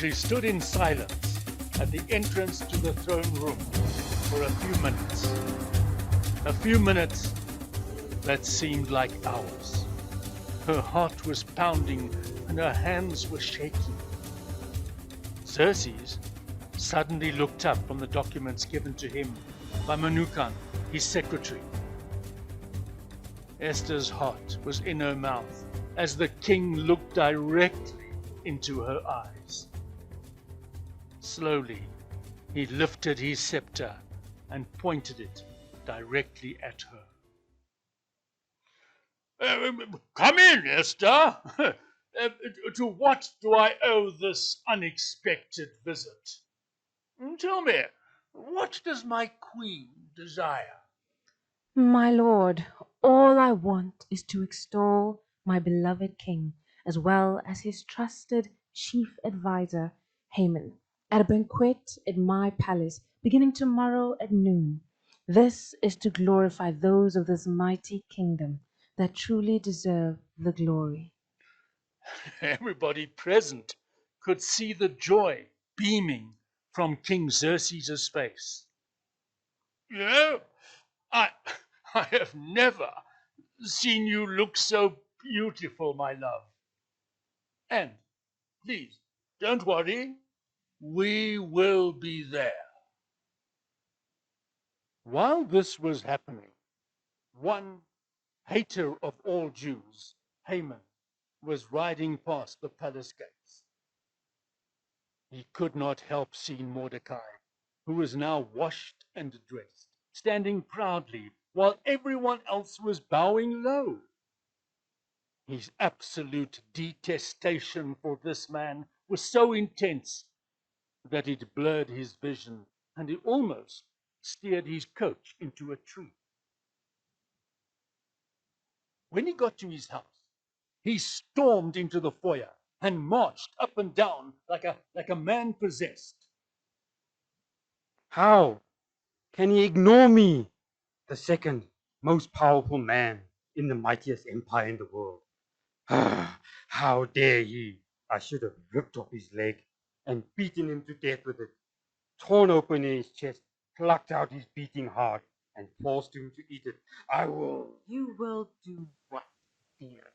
She stood in silence at the entrance to the throne room for a few minutes. A few minutes that seemed like hours. Her heart was pounding and her hands were shaking. Xerxes suddenly looked up from the documents given to him by Memucan, his secretary. Esther's heart was in her mouth as the king looked directly into her eyes. Slowly, he lifted his scepter and pointed it directly at her. Come in, Esther. To what do I owe this unexpected visit? Tell me, what does my queen desire? My lord, all I want is to extol my beloved king, as well as his trusted chief adviser, Haman, at a banquet at my palace beginning tomorrow at noon. This is to glorify those of this mighty kingdom that truly deserve the glory. Everybody present could see the joy beaming from King Xerxes' face. You know, I, I have never seen you look so beautiful, my love. And please, don't worry, we will be there. While this was happening, one hater of all Jews, Haman, was riding past the palace gates. He could not help seeing Mordecai, who was now washed and dressed, standing proudly while everyone else was bowing low. His absolute detestation for this man was so intense that it blurred his vision and he almost steered his coach into a tree. When he got to his house, he stormed into the foyer and marched up and down like a man possessed. How can he ignore me, the second most powerful man in the mightiest empire in the world? How dare he? I should have ripped off his leg and beaten him to death with it, torn open his chest, plucked out his beating heart, and forced him to eat it. I will. You will do what, dear?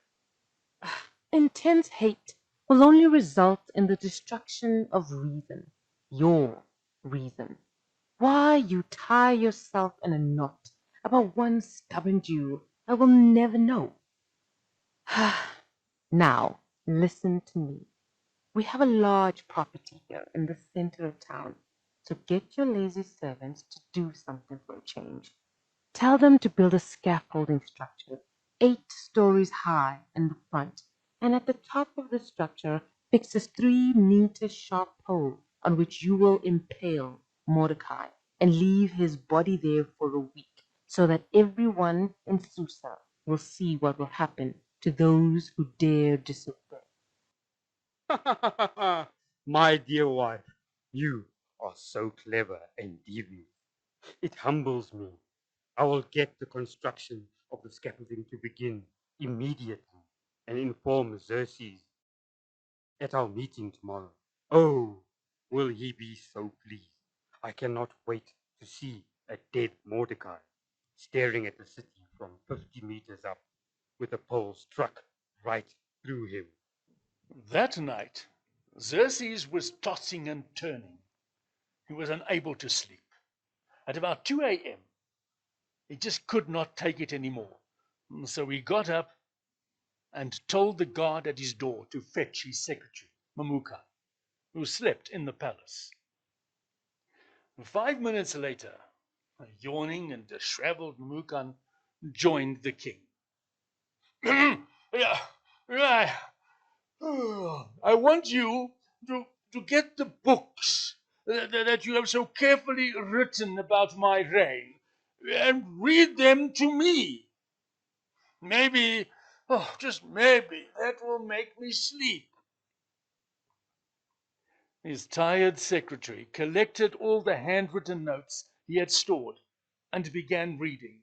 Intense hate will only result in the destruction of reason, your reason. Why you tie yourself in a knot about one stubborn Jew, I will never know. Now, listen to me. We have a large property here in the center of town, so get your lazy servants to do something for a change. Tell them to build a scaffolding structure 8 stories high in the front, and at the top of the structure fix a 3-meter sharp pole on which you will impale Mordecai and leave his body there for a week, so that everyone in Susa will see what will happen to those who dare disobey. My dear wife, you are so clever and devious. It humbles me. I will get the construction of the scaffolding to begin immediately and inform Xerxes at our meeting tomorrow. Oh, will he be so pleased? I cannot wait to see a dead Mordecai staring at the city from 50 meters up with a pole struck right through him. That night, Xerxes was tossing and turning. He was unable to sleep. At about 2 a.m., he just could not take it anymore. So he got up and told the guard at his door to fetch his secretary, Memucan, who slept in the palace. 5 minutes later, a yawning and disheveled Memucan joined the king. Yeah, yeah. I want you to get the books that you have so carefully written about my reign and read them to me. Maybe, oh, just maybe, that will make me sleep. His tired secretary collected all the handwritten notes he had stored and began reading.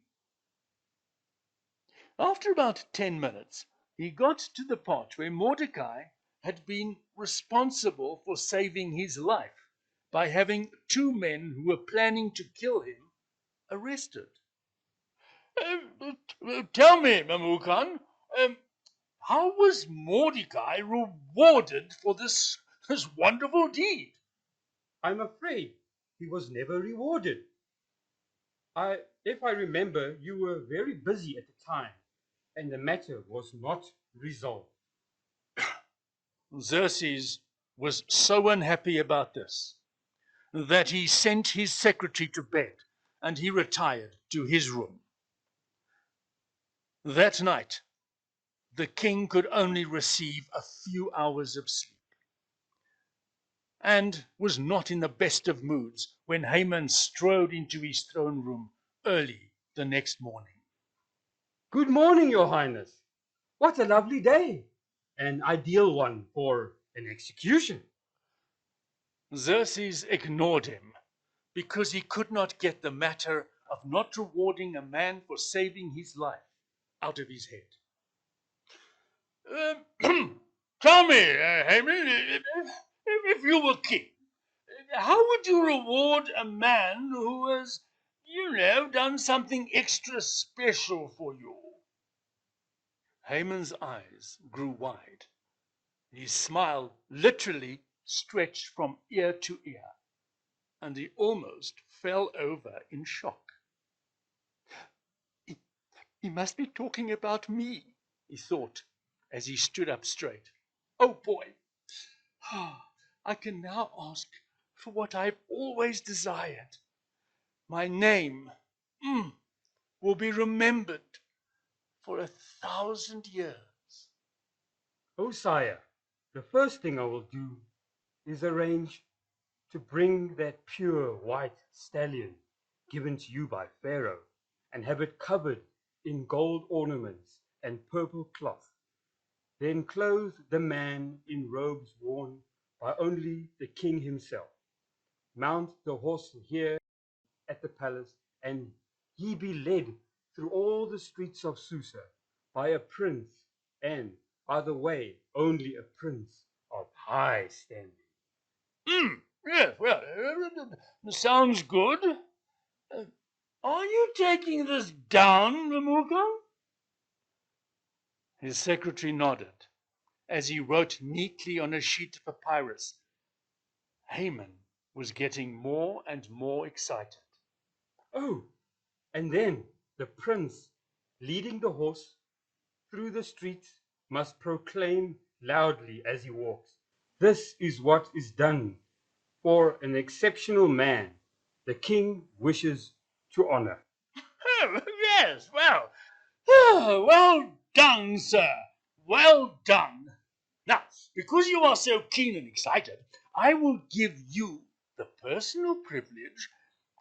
After about 10 minutes, he got to the part where Mordecai had been responsible for saving his life by having two men who were planning to kill him arrested. Tell me, Memucan, how was Mordecai rewarded for this wonderful deed? I'm afraid he was never rewarded. If I remember, you were very busy at the time, and the matter was not resolved. Xerxes was so unhappy about this that he sent his secretary to bed and he retired to his room. That night, the king could only receive a few hours of sleep and was not in the best of moods when Haman strode into his throne room early the next morning. Good morning, Your Highness. What a lovely day! An ideal one for an execution. Xerxes ignored him because he could not get the matter of not rewarding a man for saving his life out of his head. Tell me, Haman, if you were king, how would you reward a man who has, done something extra special for you? Haman's eyes grew wide. His smile literally stretched from ear to ear, and he almost fell over in shock. He must be talking about me, he thought as he stood up straight. Oh boy, I can now ask for what I've always desired. My name will be remembered for 1,000 years. Oh, sire, the first thing I will do is arrange to bring that pure white stallion given to you by Pharaoh and have it covered in gold ornaments and purple cloth. Then clothe the man in robes worn by only the king himself. Mount the horse here at the palace, and he be led through all the streets of Susa by a prince, and, by the way, only a prince of high standing. Yes, well, sounds good. Are you taking this down, Memucan? His secretary nodded as he wrote neatly on a sheet of papyrus. Haman was getting more and more excited. Oh, and then the prince, leading the horse through the streets, must proclaim loudly as he walks, "This is what is done for an exceptional man the king wishes to honor." Yes, well, well done, sir. Well done. Now, because you are so keen and excited, I will give you the personal privilege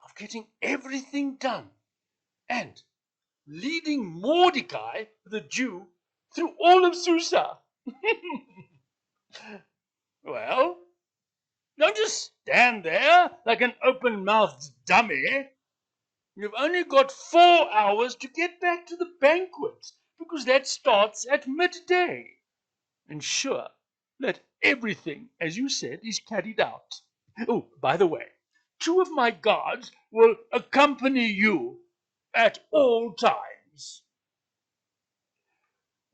of getting everything done and leading Mordecai, the Jew, through all of Susa. Well, don't just stand there like an open-mouthed dummy. You've only got 4 hours to get back to the banquet because that starts at midday. Ensure that everything, as you said, is carried out. Oh, by the way, 2 of my guards will accompany you at all times.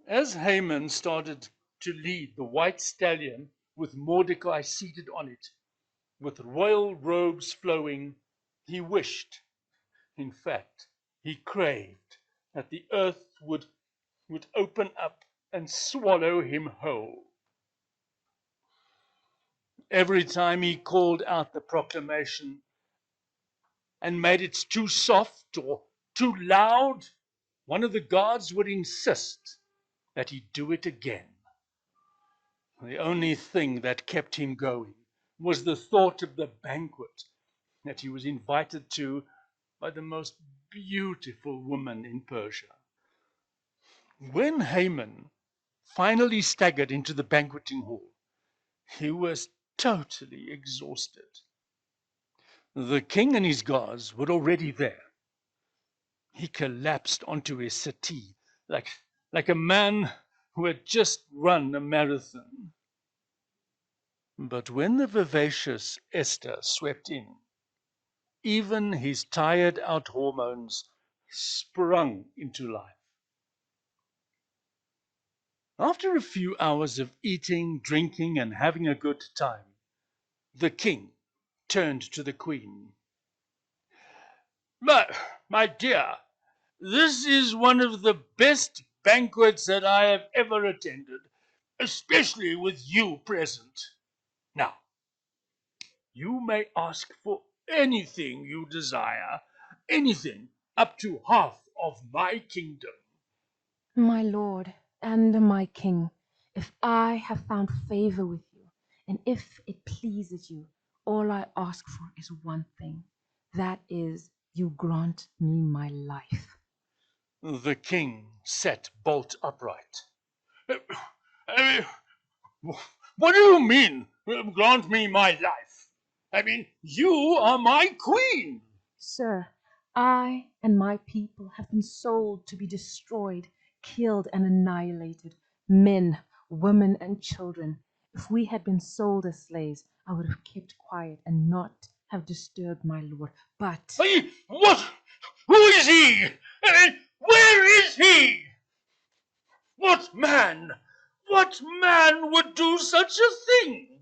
As Haman started to lead the white stallion with Mordecai seated on it, with royal robes flowing, he wished, in fact, he craved that the earth would open up and swallow him whole. Every time he called out the proclamation and made it too soft or too loud, one of the guards would insist that he do it again. The only thing that kept him going was the thought of the banquet that he was invited to by the most beautiful woman in Persia. When Haman finally staggered into the banqueting hall, he was totally exhausted. The king and his guards were already there. He collapsed onto his settee like a man who had just run a marathon. But when the vivacious Esther swept in, even his tired out hormones sprung into life. After a few hours of eating, drinking, and having a good time, the king turned to the queen. My dear, this is one of the best banquets that I have ever attended, especially with you present. Now, you may ask for anything you desire, anything up to half of my kingdom. My lord and my king, if I have found favor with you, and if it pleases you, all I ask for is one thing. That is, you grant me my life. The king sat bolt upright. Uh, What do you mean, grant me my life? I mean, you are my queen. Sir, I and my people have been sold to be destroyed, killed, and annihilated. Men, women, and children. If we had been sold as slaves, I would have kept quiet and not have disturbed my lord. But What? Who is he? I mean, where is he? What man? What man would do such a thing?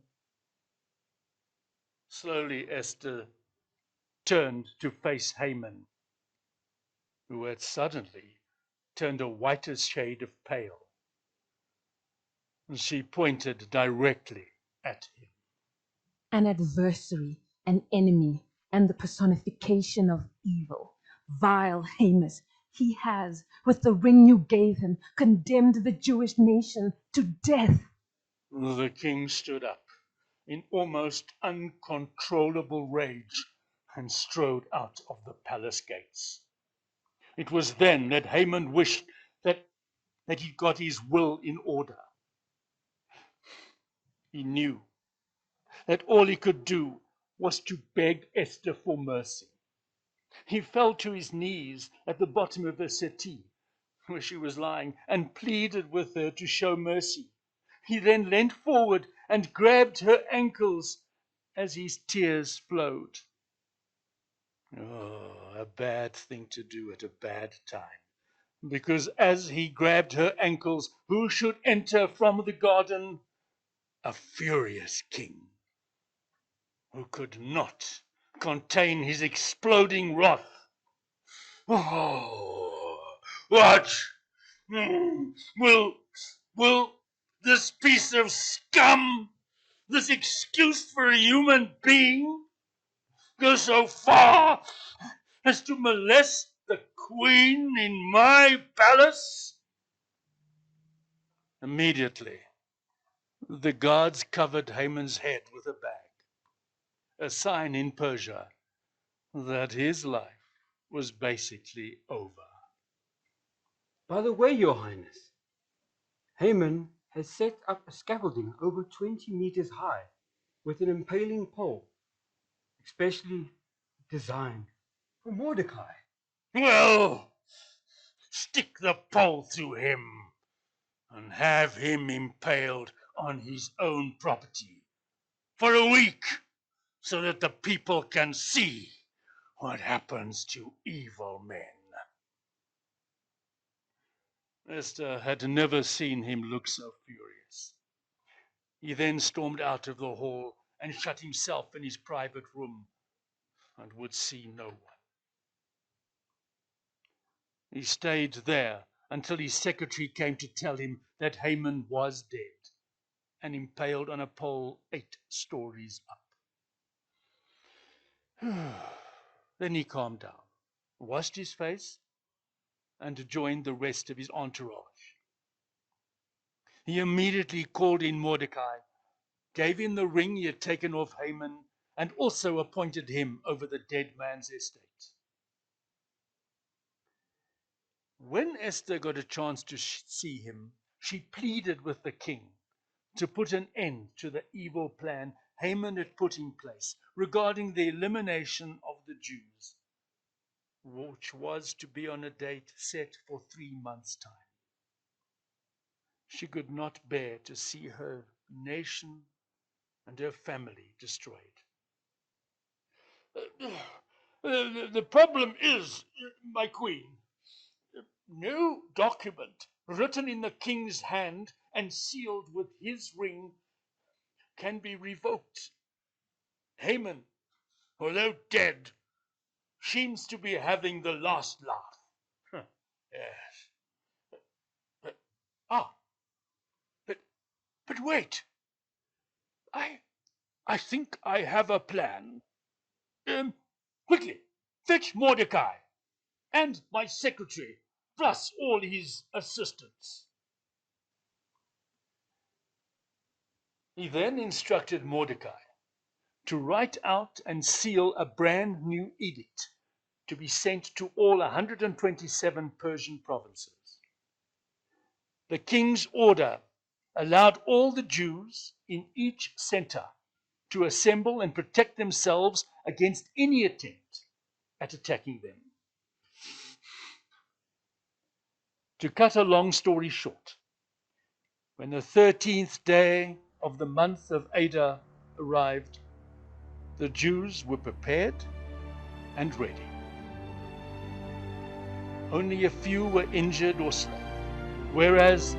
Slowly Esther turned to face Haman, who had suddenly turned a whiter shade of pale. She pointed directly at him. an adversary, an enemy, and the personification of evil. Vile Hamas, he has, with the ring you gave him, condemned the Jewish nation to death. The king stood up in almost uncontrollable rage and strode out of the palace gates. It was then that Haman wished that he got his will in order. He knew that all he could do was to beg Esther for mercy. He fell to his knees at the bottom of the settee where she was lying and pleaded with her to show mercy. He then leant forward and grabbed her ankles as his tears flowed. Oh, a bad thing to do at a bad time. Because as he grabbed her ankles, who should enter from the garden? A furious king who could not contain his exploding wrath. Oh, what? Will this piece of scum, this excuse for a human being, go so far as to molest the queen in my palace? Immediately, the guards covered Haman's head with a bag, a sign in Persia that his life was basically over. By the way, Your Highness, Haman has set up a scaffolding over 20 meters high with an impaling pole, especially designed for Mordecai. Well, stick the pole through him and have him impaled on his own property for a week so that the people can see what happens to evil men. Esther had never seen him look so furious. He then stormed out of the hall and shut himself in his private room and would see no one. He stayed there until his secretary came to tell him that Haman was dead and impaled on a pole 8 stories up. Then he calmed down, washed his face, and joined the rest of his entourage. He immediately called in Mordecai, gave him the ring he had taken off Haman, and also appointed him over the dead man's estate. When Esther got a chance to see him, she pleaded with the king to put an end to the evil plan Haman had put in place regarding the elimination of the Jews, which was to be on a date set for 3 months' time. She could not bear to see her nation and her family destroyed. The problem is, my queen, no document written in the king's hand and sealed with his ring can be revoked. Haman, although dead, seems to be having the last laugh. Yes. But, ah, but, but wait. I think I have a plan. Quickly, fetch Mordecai and my secretary, plus all his assistants. He then instructed Mordecai to write out and seal a brand new edict to be sent to all 127 Persian provinces. The king's order allowed all the Jews in each center to assemble and protect themselves against any attempt at attacking them. To cut a long story short, when the 13th day of the month of Adar arrived, the Jews were prepared and ready. Only a few were injured or slain, whereas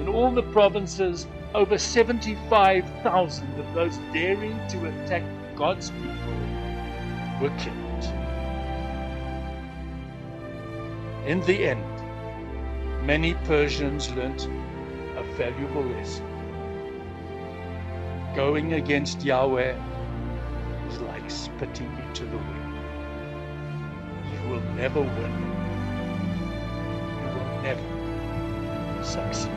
in all the provinces, over 75,000 of those daring to attack God's people were killed. In the end, many Persians learnt a valuable lesson. Going against Yahweh is like spitting into the wind. You will never win. You will never succeed.